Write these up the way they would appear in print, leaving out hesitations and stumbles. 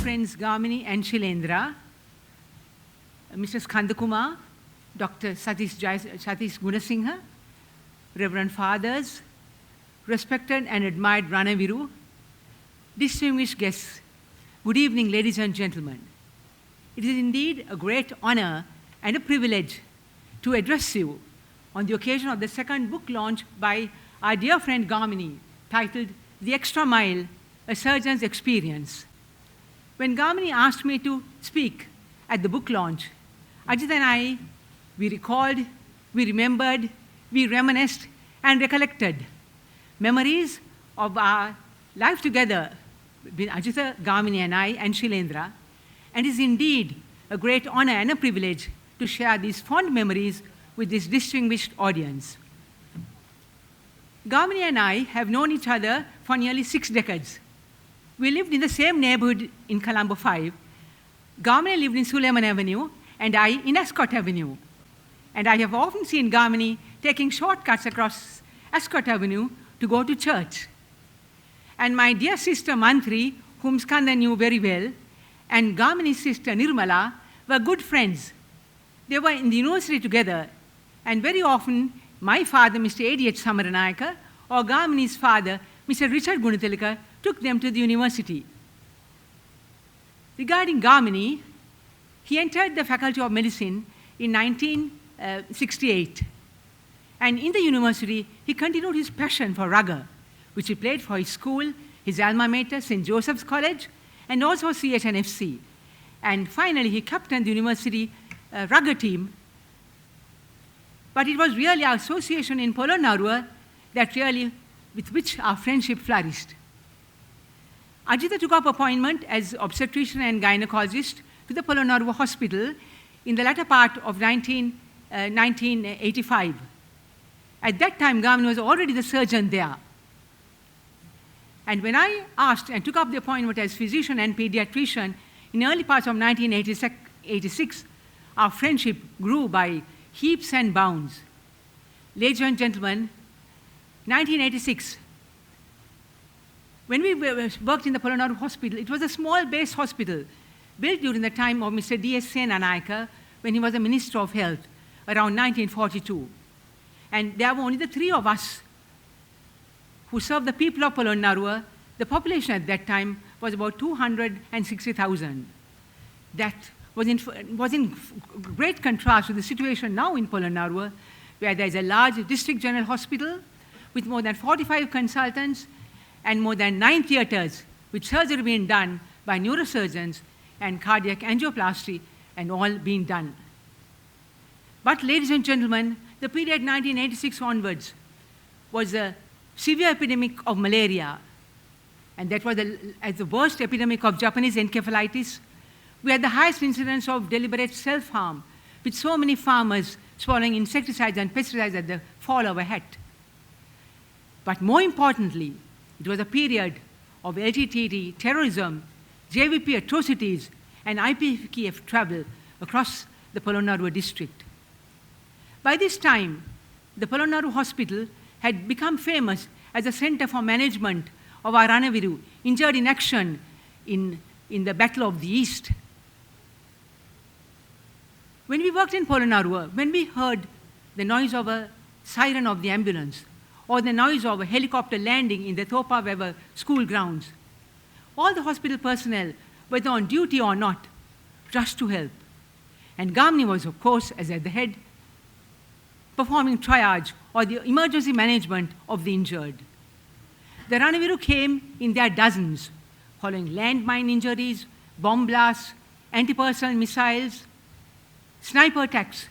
friends Gamini and Shilendra, Mr. Skandakumar, Dr. Satish Gunasinghe, Reverend Fathers, respected and admired Ranaviru, distinguished guests, good evening, ladies and gentlemen. It is indeed a great honor and a privilege to address you on the occasion of the second book launch by our dear friend Gamini, titled The Extra Mile, A Surgeon's Experience. When Gamini asked me to speak at the book launch, Ajit and I, we recalled, we remembered, we reminisced and recollected memories of our life together with Ajita, Gamini and I and Shilendra, and it is indeed a great honor and a privilege to share these fond memories with this distinguished audience. Gamini and I have known each other for nearly 6 decades. We lived in the same neighborhood in Colombo 5. Gamini lived in Sulaiman Avenue, and I in Ascot Avenue. And I have often seen Gamini taking shortcuts across Ascot Avenue to go to church. And my dear sister Mantri, whom Skanda knew very well, and Gamini's sister Nirmala were good friends. They were in the university together, and very often my father, Mr. A.D.H. Samaranayaka, or Gamini's father, Mr. Richard Goonetilleke, took them to the university. Regarding Gamini, he entered the Faculty of Medicine in 1968. And in the university, he continued his passion for rugger, which he played for his school, his alma mater, St. Joseph's College, and also CHNFC. And finally, he captained the university rugger team. But it was really our association in Polonnaruwa that really, with which our friendship flourished. Ajita took up appointment as obstetrician and gynecologist to the Polonnaruwa Hospital in the latter part of 1985. At that time, Gamini was already the surgeon there. And when I asked and took up the appointment as physician and pediatrician in early parts of 1986, our friendship grew by heaps and bounds. Ladies and gentlemen, 1986, when we worked in the Polonnaruwa Hospital, it was a small base hospital built during the time of Mr. D.S. Senanayaka when he was the Minister of Health around 1942. And there were only the 3 of us who served the people of Polonnaruwa. The population at that time was about 260,000. That was in great contrast to the situation now in Polonnaruwa, where there is a large district general hospital with more than 45 consultants and more than 9 theaters with surgery being done by neurosurgeons and cardiac angioplasty and all being done. But ladies and gentlemen, the period 1986 onwards was a severe epidemic of malaria, and that was the worst epidemic of Japanese encephalitis. We had the highest incidence of deliberate self-harm, with so many farmers swallowing insecticides and pesticides at the fall of a hat. But more importantly, it was a period of LTTE terrorism, JVP atrocities, and IPKF travel across the Polonnaruwa district. By this time, the Polonnaruwa Hospital had become famous as a center for management of our Ranaviru, injured in action in the Battle of the East. When we worked in Polonnaruwa, when we heard the noise of a siren of the ambulance, or the noise of a helicopter landing in the Thopa Weber school grounds, all the hospital personnel, whether on duty or not, rushed to help. And Gamini was, of course, as at the head, performing triage or the emergency management of the injured. The Ranaviru came in their dozens, following landmine injuries, bomb blasts, anti-personnel missiles, sniper attacks.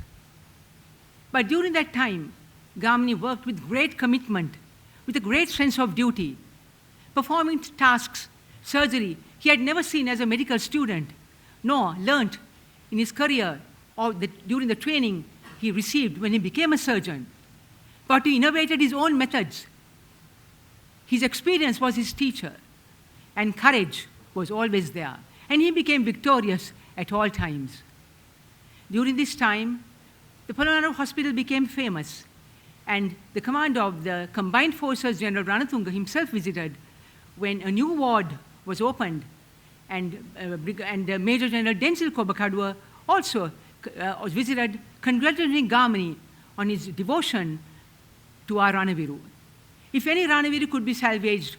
But during that time, Gamini worked with great commitment, with a great sense of duty, performing tasks, surgery he had never seen as a medical student, nor learnt in his career or during the training he received when he became a surgeon. But he innovated his own methods. His experience was his teacher, and courage was always there, and he became victorious at all times. During this time, the Polonnaruwa Hospital became famous, and the commander of the Combined Forces, General Ranatunga, himself visited when a new ward was opened and Major General Denzil Kobakadwa also was visited congratulating Gamini on his devotion to our Ranaviru. If any Ranaviru could be salvaged,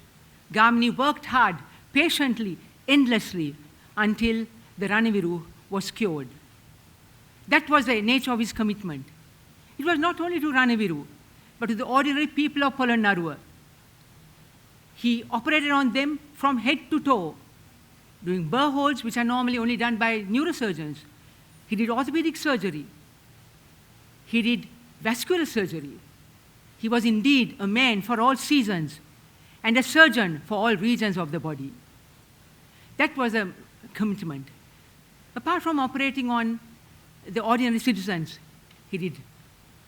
Gamini worked hard, patiently, endlessly, until the Ranaviru was cured. That was the nature of his commitment. It was not only to Ranaviru, but to the ordinary people of Polonnaruwa. He operated on them from head to toe, doing burr holes, which are normally only done by neurosurgeons. He did orthopedic surgery. He did vascular surgery. He was indeed a man for all seasons and a surgeon for all regions of the body. That was a commitment. Apart from operating on the ordinary citizens, he did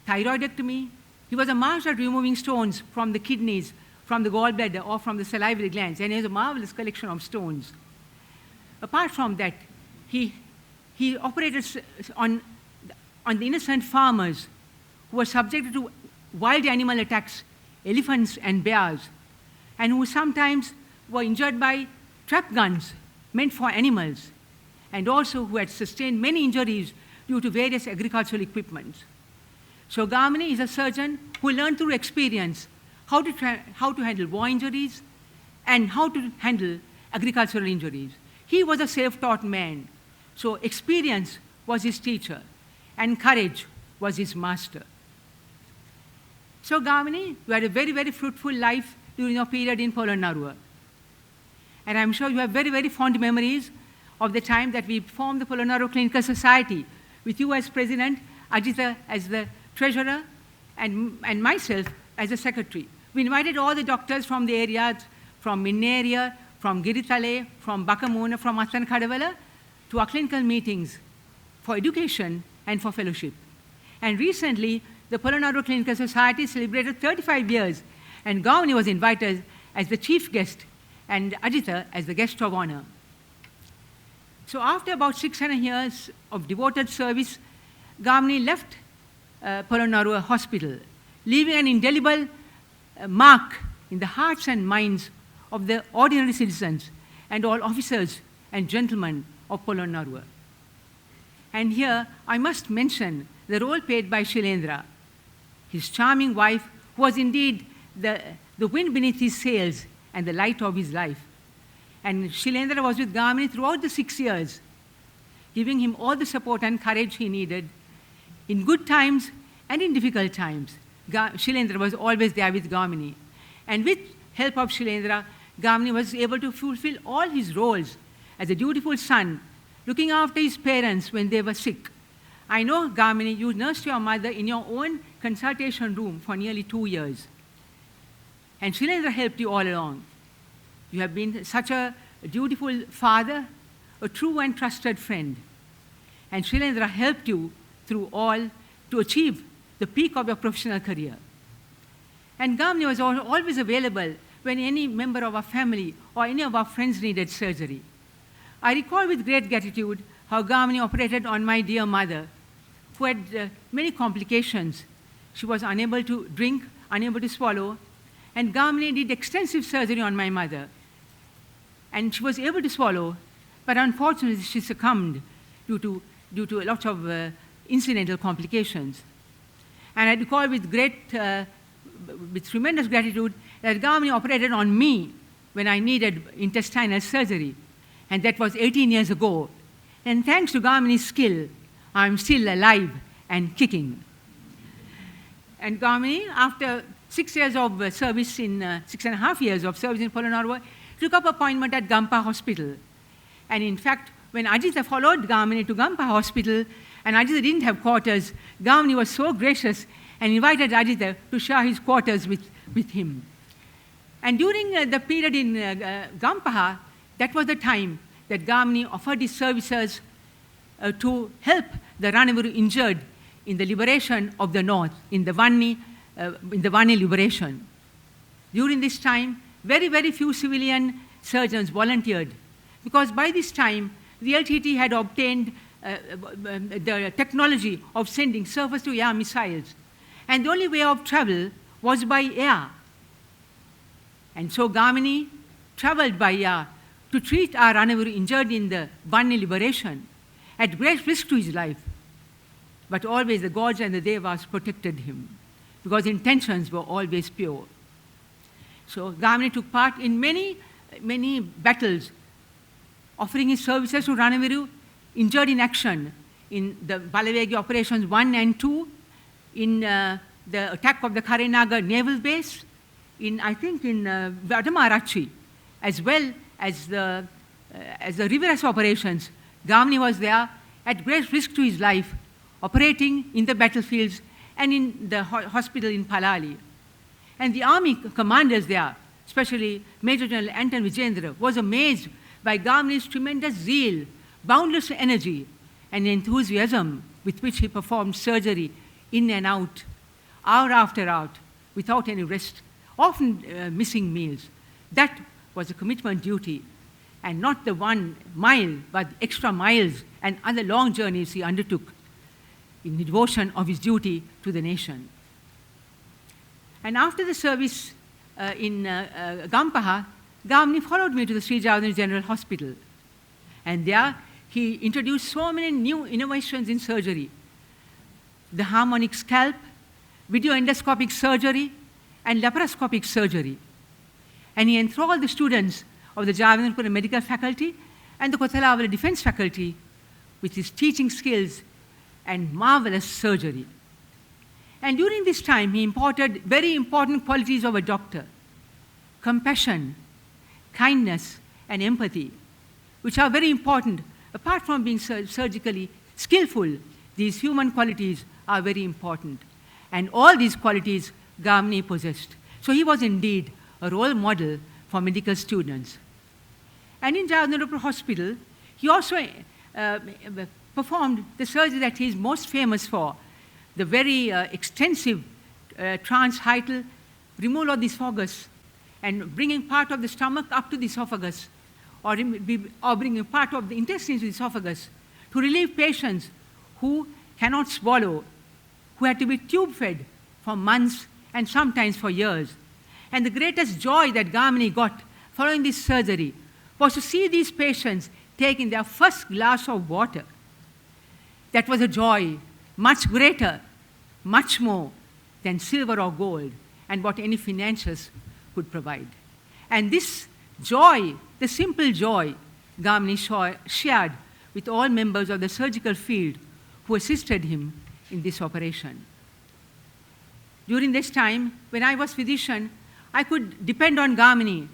thyroidectomy. He was a master at removing stones from the kidneys, from the gallbladder, or from the salivary glands, and he has a marvelous collection of stones. Apart from that, he operated on the innocent farmers who were subjected to wild animal attacks, elephants and bears, and who sometimes were injured by trap guns meant for animals, and also who had sustained many injuries due to various agricultural equipments. So Gamini is a surgeon who learned through experience how to handle war injuries and how to handle agricultural injuries. He was a self-taught man, so experience was his teacher, and courage was his master. So Gamini, you had a very, very fruitful life during your period in Polonnaruwa. And I'm sure you have very, very fond memories of the time that we formed the Polonnaruwa Clinical Society, with you as president, Ajita as the treasurer, and myself as the secretary. We invited all the doctors from the areas, from Minneria, from Giritale, from Bakamuna, from Attan Kadavala, to our clinical meetings for education and for fellowship. And recently, the Polonnaruwa Clinical Society celebrated 35 years, and Gamini was invited as the chief guest and Ajita as the guest of honor. So after about 6.5 years of devoted service, Gamini left Polonnaruwa Hospital, leaving an indelible mark in the hearts and minds of the ordinary citizens and all officers and gentlemen of Polonnaruwa. And here I must mention the role played by Shailendra, his charming wife, who was indeed the wind beneath his sails and the light of his life. And Shailendra was with Gamini throughout the 6 years, giving him all the support and courage he needed in good times and in difficult times. Shailendra was always there with Gamini. And with help of Shailendra, Gamini was able to fulfill all his roles as a dutiful son, looking after his parents when they were sick. I know, Gamini, you nursed your mother in your own consultation room for nearly 2 years. And Shailendra helped you all along. You have been such a dutiful father, a true and trusted friend. And Shailendra helped you through all to achieve the peak of your professional career. And Gamini was always available when any member of our family or any of our friends needed surgery. I recall with great gratitude how Gamini operated on my dear mother, who had many complications. She was unable to drink, unable to swallow, and Gamini did extensive surgery on my mother. And she was able to swallow, but unfortunately she succumbed due to a lot of incidental complications. And I recall with tremendous gratitude that Gamini operated on me when I needed intestinal surgery, and that was 18 years ago. And thanks to Gamini's skill, I'm still alive and kicking. And Gamini, after 6 years of service in 6.5 years of service in Polonnaruwa, took up appointment at Gampa Hospital. And in fact, when Ajita followed Gamini to Gampa Hospital, and Ajita didn't have quarters, Gamini was so gracious and invited Ajita to share his quarters with him. And during the period in Gampaha, that was the time that Gamini offered his services to help the Ranaviru injured in the liberation of the North, in the Vanni liberation. During this time, very, very few civilian surgeons volunteered, because by this time, the LTT had obtained the technology of sending surface-to-air missiles, and the only way of travel was by air. And so Gamini traveled by air to treat our runaway injured in the Bani liberation at great risk to his life. But always the gods and the devas protected him because intentions were always pure. So Gamini took part in many battles, offering his services to Ranavaru injured in action in the Balavegi operations 1 and 2, in the attack of the Karenagar naval base, in Vadamarachi, as well as the reverse operations. Gamini was there at great risk to his life, operating in the battlefields and in the hospital in Palali. And the army commanders there, especially Major General Anula Wijesundere, was amazed by Gamini's tremendous zeal, boundless energy, and enthusiasm with which he performed surgery in and out, hour after hour, without any rest, often missing meals. That was a commitment duty, and not the 1 mile, but extra miles and other long journeys he undertook in devotion of his duty to the nation. And after the service in Gampaha, Gamini followed me to the Sri Javadanu General Hospital. And there he introduced so many new innovations in surgery: the harmonic scalp, video endoscopic surgery, and laparoscopic surgery. And he enthralled the students of the Javadanu Medical Faculty and the Kothalavala Defense Faculty with his teaching skills and marvelous surgery. And during this time, he imparted very important qualities of a doctor: compassion, kindness, and empathy, which are very important. Apart from being surgically skillful, these human qualities are very important. And all these qualities Gamini possessed. So he was indeed a role model for medical students. And in Javadanu Hospital, he also performed the surgery that he is most famous for, the very extensive transhiatal removal of the esophagus and bringing part of the stomach up to the esophagus, or bringing part of the intestines to the esophagus to relieve patients who cannot swallow, who had to be tube-fed for months and sometimes for years. And the greatest joy that Gamini got following this surgery was to see these patients taking their first glass of water. That was a joy much greater, much more than silver or gold and what any financiers could provide. And this joy, the simple joy, Gamini shared with all members of the surgical field who assisted him in this operation. During this time, when I was physician, I could depend on Gamini.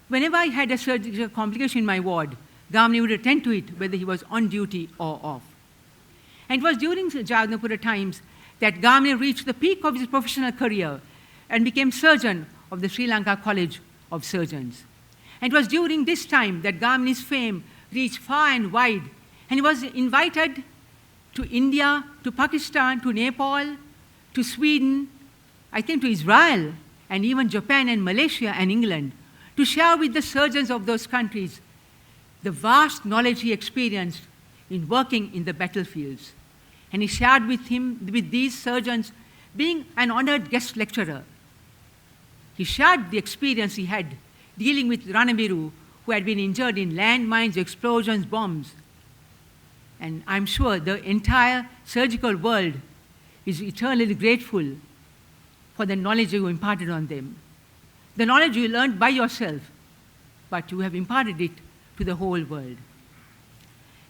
Whenever I had a surgical complication in my ward, Gamini would attend to it, whether he was on duty or off. And it was during the Javadanu times that Gamini reached the peak of his professional career and became surgeon of the Sri Lanka College of Surgeons. And it was during this time that Gamini's fame reached far and wide, and he was invited to India, to Pakistan, to Nepal, to Sweden, I think to Israel, and even Japan and Malaysia and England, to share with the surgeons of those countries the vast knowledge he experienced in working in the battlefields. And he shared with these surgeons, being an honored guest lecturer. He shared the experience he had dealing with Ranavaru, who had been injured in landmines, explosions, bombs. And I'm sure the entire surgical world is eternally grateful for the knowledge you imparted on them. The knowledge you learned by yourself, but you have imparted it to the whole world.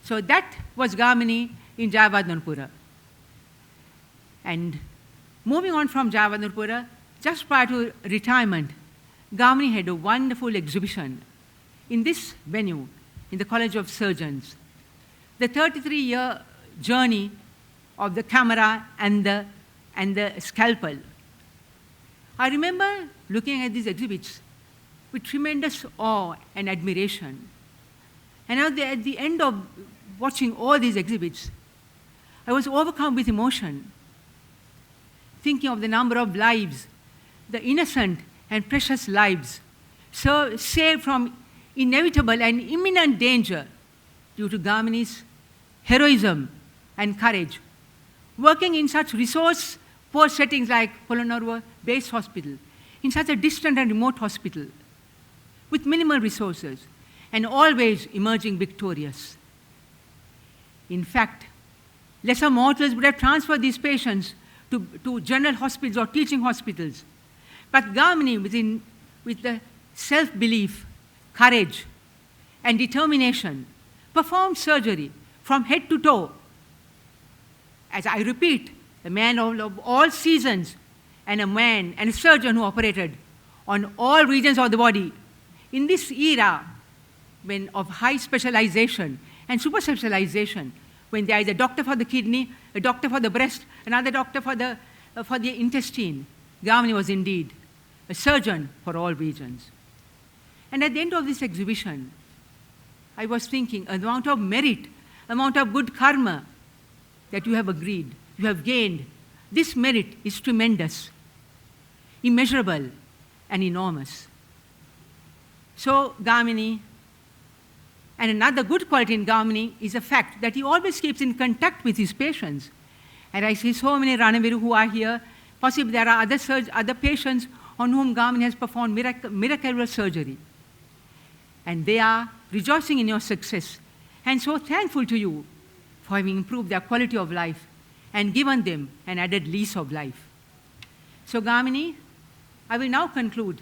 So that was Gamini in Jayawardenepura. And moving on from Jayawardenepura, just prior to retirement, Gamini had a wonderful exhibition in this venue, in the College of Surgeons. The 33-year journey of the camera and the scalpel. I remember looking at these exhibits with tremendous awe and admiration. And at the end of watching all these exhibits, I was overcome with emotion, thinking of the number of lives, the innocent and precious lives, so saved from inevitable and imminent danger due to Gamini's heroism and courage, working in such resource-poor settings like Polonnaruwa Base Hospital, in such a distant and remote hospital, with minimal resources, and always emerging victorious. In fact, lesser mortals would have transferred these patients to general hospitals or teaching hospitals. But Gamini, with the self-belief, courage, and determination, performed surgery from head to toe. As I repeat, the man of all seasons, and a man and a surgeon who operated on all regions of the body. In this era of high specialization and super specialization, when there is a doctor for the kidney, a doctor for the breast, another doctor for the intestine, Gamini was indeed a surgeon for all regions. And at the end of this exhibition, I was thinking, the amount of merit, amount of good karma that you have agreed, you have gained, this merit is tremendous, immeasurable, and enormous. So Gamini, and another good quality in Gamini is the fact that he always keeps in contact with his patients. And I see so many Ranaviru who are here. Possibly there are other patients on whom Gamini has performed miraculous surgery. And they are rejoicing in your success, and so thankful to you for having improved their quality of life and given them an added lease of life. So Gamini, I will now conclude.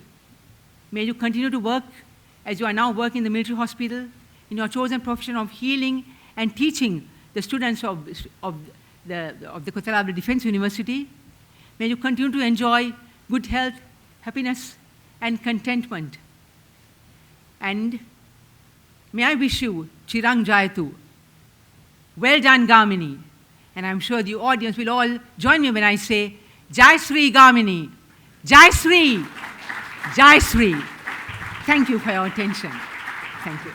May you continue to work as you are now working in the military hospital in your chosen profession of healing and teaching the students of the Kottayam Defense University. May you continue to enjoy good health, happiness, and contentment. And may I wish you Chirang Jayatu. Well done, Gamini. And I'm sure the audience will all join me when I say, Jai Sri Gamini. Jai Sri. Jai Sri. Thank you for your attention. Thank you.